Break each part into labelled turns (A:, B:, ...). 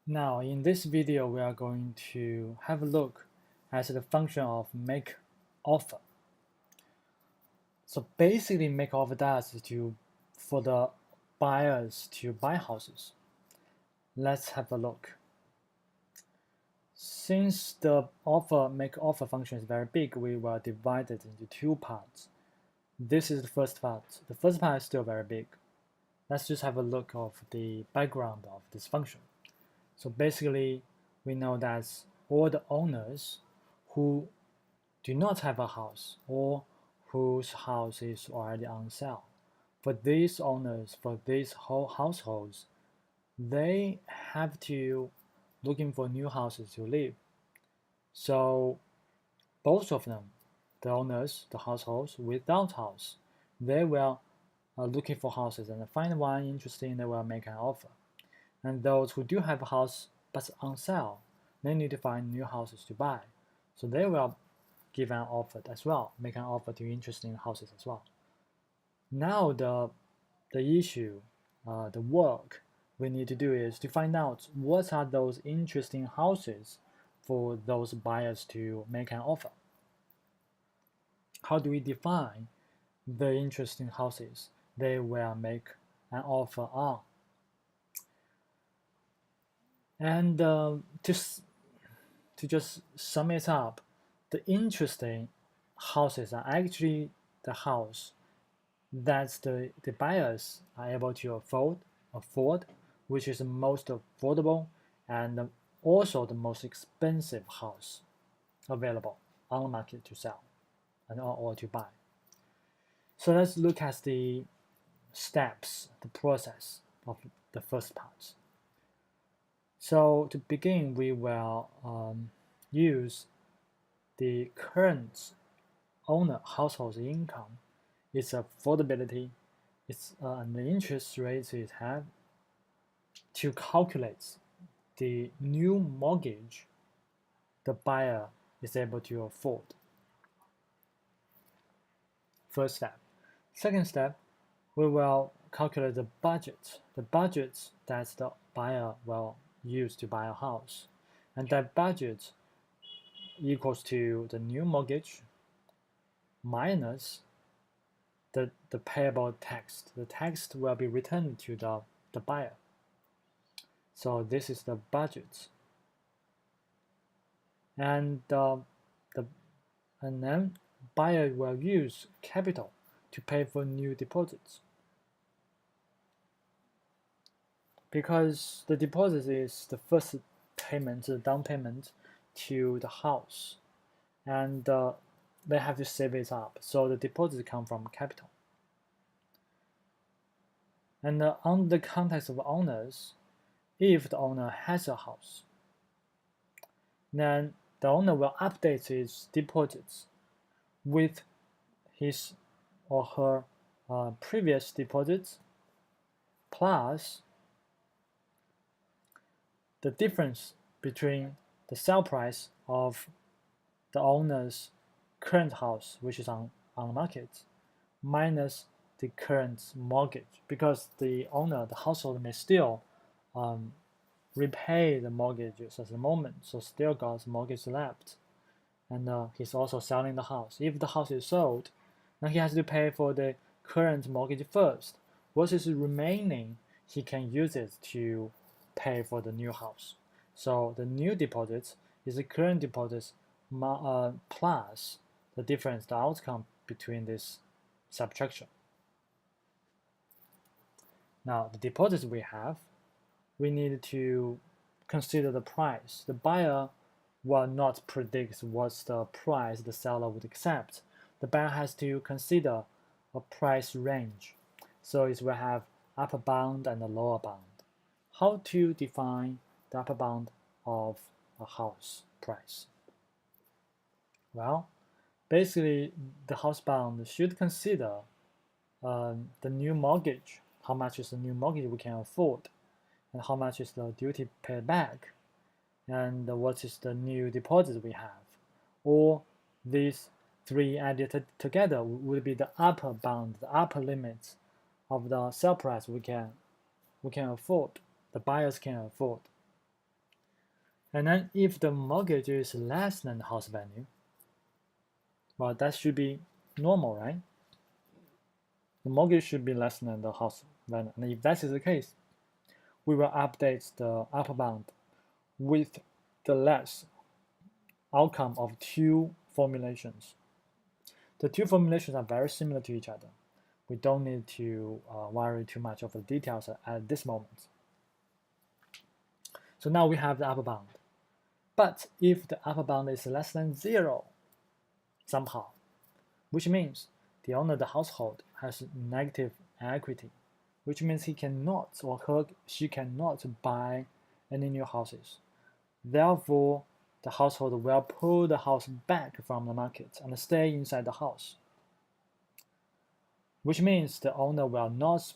A: Now, in this video, we are going to have a look at the function of make offer. So basically, make offer does is for the buyers to buy houses. Let's have a look. Since the make offer function is very big, we will divide it into two parts. This is the first part. The first part is still very big. Let's just have a look of the background of this function. So basically, we know that all the owners who do not have a house or whose house is already on sale. For these owners, for these whole households, they have to looking for new houses to live. So both of them, the owners, the households without house, they will looking for houses and find one interesting, they will make an offer. And those who do have a house but on sale, they need to find new houses to buy. So they will give an offer as well, make an offer to interesting houses as well. Now the issue, the work we need to do is to find out what are those interesting houses for those buyers to make an offer. How do we define the interesting houses they will make an offer on? And to just sum it up, the interesting houses are actually the house that the buyers are able to afford, which is the most affordable and also the most expensive house available on the market to sell and or to buy. So let's look at the steps, the process of the first part. So to begin, we will use the current owner household income, its affordability, its and the interest rates it has to calculate the new mortgage the buyer is able to afford. First step. Second step, we will calculate the budget that the buyer will use to buy a house. And that budget equals to the new mortgage minus the payable tax. The tax will be returned to the buyer. So this is the budget. And and then buyer will use capital to pay for new deposits. Because the deposit is the first payment, the down payment to the house. And they have to save it up. So the deposit come from capital. And on the context of owners, if the owner has a house, then the owner will update his deposits with his or her previous deposits plus the difference between the sale price of the owner's current house, which is on the market, minus the current mortgage, because the owner, the household, may still repay the mortgages at the moment, so still got mortgage left. And he's also selling the house. If the house is sold, then he has to pay for the current mortgage first. What is remaining, he can use it to pay for the new house. So the new deposit is the current deposit plus the difference, the outcome between this subtraction. Now the deposits we have, we need to consider the price. The buyer will not predict what's the price the seller would accept. The buyer has to consider a price range. So it will have upper bound and a lower bound. How to define the upper bound of a house price? Well, basically the house bound should consider the new mortgage, how much is the new mortgage we can afford, and how much is the duty paid back, and what is the new deposit we have. Or these three added together would be the upper bound, the upper limit of the sale price we can afford, the buyers can afford. And then if the mortgage is less than the house value, well, that should be normal, right? The mortgage should be less than the house value. And if that is the case, we will update the upper bound with the less outcome of two formulations. The two formulations are very similar to each other. We don't need to worry too much of the details at this moment. So now we have the upper bound. But if the upper bound is less than 0 somehow, which means the owner of the household has negative equity, which means he cannot or she cannot buy any new houses. Therefore, the household will pull the house back from the market and stay inside the house, which means the owner will not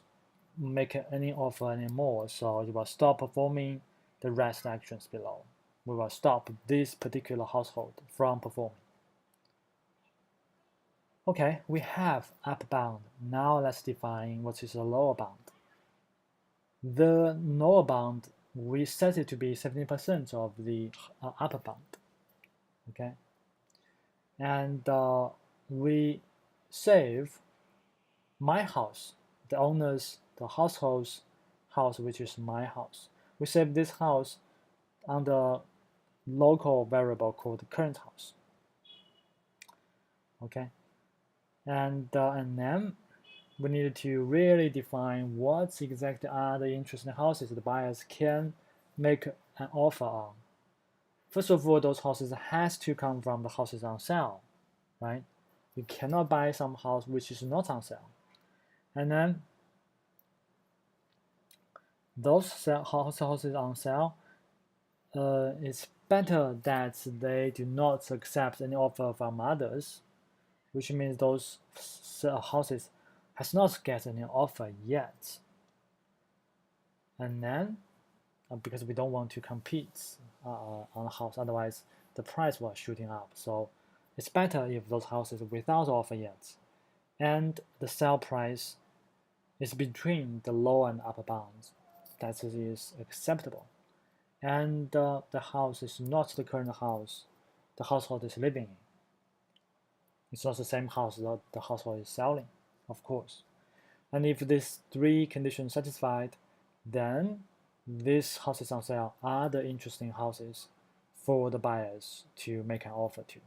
A: make any offer anymore, so it will stop performing the rest actions below. We will stop this particular household from performing. Okay, we have upper bound. Now let's define what is the lower bound. The lower bound, we set it to be 70% of the upper bound. Okay, and we save my house, the owner's, the household's house, which is my house. We save this house under local variable called current house. Okay, and then we need to really define what exactly are the interesting houses the buyers can make an offer on. First of all, those houses has to come from the houses on sale, right? You cannot buy some house which is not on sale. And then those houses on sale, it's better that they do not accept any offer from others, which means those houses has not get any offer yet. And then, because we don't want to compete on a house, otherwise the price was shooting up. So it's better if those houses without offer yet, and the sale price is between the lower and upper bounds. That is acceptable. And the house is not the current house the household is living in. It's not the same house that the household is selling, of course. And if these three conditions satisfied, then these houses on sale are the interesting houses for the buyers to make an offer to.